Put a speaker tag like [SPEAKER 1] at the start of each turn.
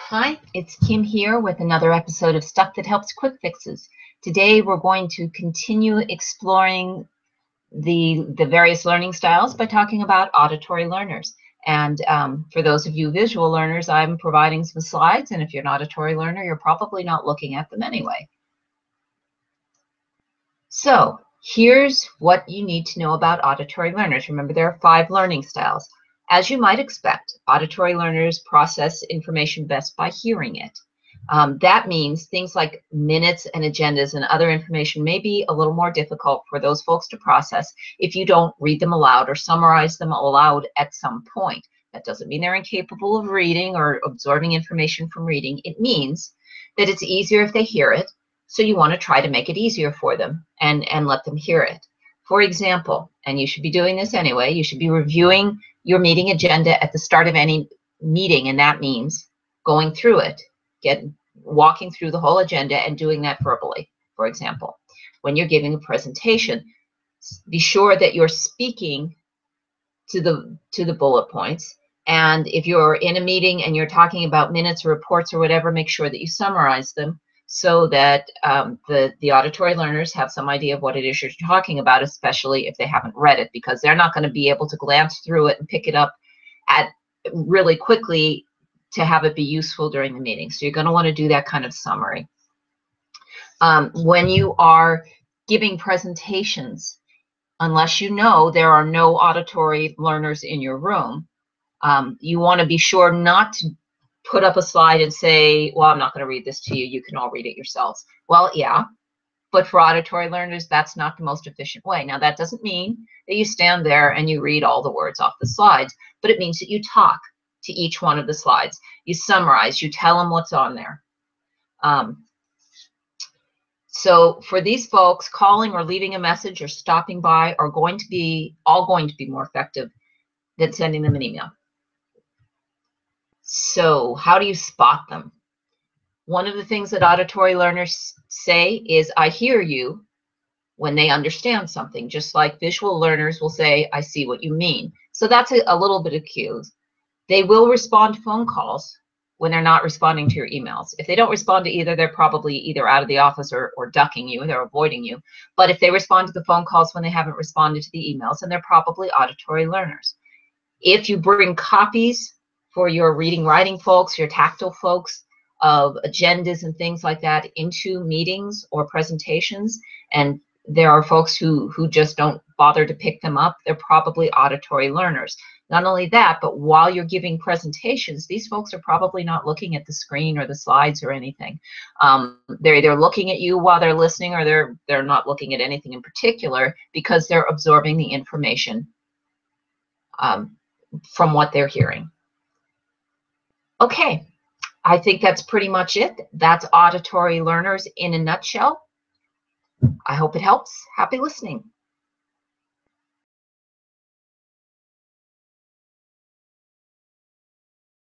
[SPEAKER 1] Hi, it's Kim here with another episode of Stuff That Helps Quick Fixes. Today we're going to continue exploring the various learning styles by talking about auditory learners. And for those of you visual learners, I'm providing some slides, and if you're an auditory learner, you're probably not looking at them anyway. So here's what you need to know about auditory learners. Remember, there are 5 learning styles. As you might expect, auditory learners process information best by hearing it. That means things like minutes and agendas and other information may be a little more difficult for those folks to process if you don't read them aloud or summarize them aloud at some point. That doesn't mean they're incapable of reading or absorbing information from reading. It means that it's easier if they hear it, so you want to try to make it easier for them and let them hear it. For example, and you should be doing this anyway, you should be reviewing your meeting agenda at the start of any meeting, and that means going through it, walking through the whole agenda and doing that verbally. For example, when you're giving a presentation, be sure that you're speaking to the bullet points, and if you're in a meeting and you're talking about minutes or reports or whatever, make sure that you summarize them so that the auditory learners have some idea of what it is you're talking about, especially if they haven't read it, because they're not going to be able to glance through it and pick it up really quickly to have it be useful during the meeting. So you're going to want to do that kind of summary. When you are giving presentations, unless you know there are no auditory learners in your room, you want to be sure not to put up a slide and say, well, I'm not going to read this to you. You can all read it yourselves. Well, yeah, but for auditory learners, that's not the most efficient way. Now, that doesn't mean that you stand there and you read all the words off the slides, but it means that you talk to each one of the slides. You summarize, you tell them what's on there. So for these folks, calling or leaving a message or stopping by are going to be more effective than sending them an email. So how do you spot them? One of the things that auditory learners say is, I hear you, when they understand something, just like visual learners will say, I see what you mean. So that's a little bit of cues. They will respond to phone calls when they're not responding to your emails. If they don't respond to either, they're probably either out of the office or ducking you, they're avoiding you. But if they respond to the phone calls when they haven't responded to the emails, then they're probably auditory learners. If you bring copies for your reading, writing folks, your tactile folks, of agendas and things like that into meetings or presentations, and there are folks who just don't bother to pick them up, they're probably auditory learners. Not only that, but while you're giving presentations, these folks are probably not looking at the screen or the slides or anything. They're either looking at you while they're listening, or they're not looking at anything in particular, because they're absorbing the information from what they're hearing. Okay, I think that's pretty much it. That's auditory learners in a nutshell. I hope it helps. Happy listening.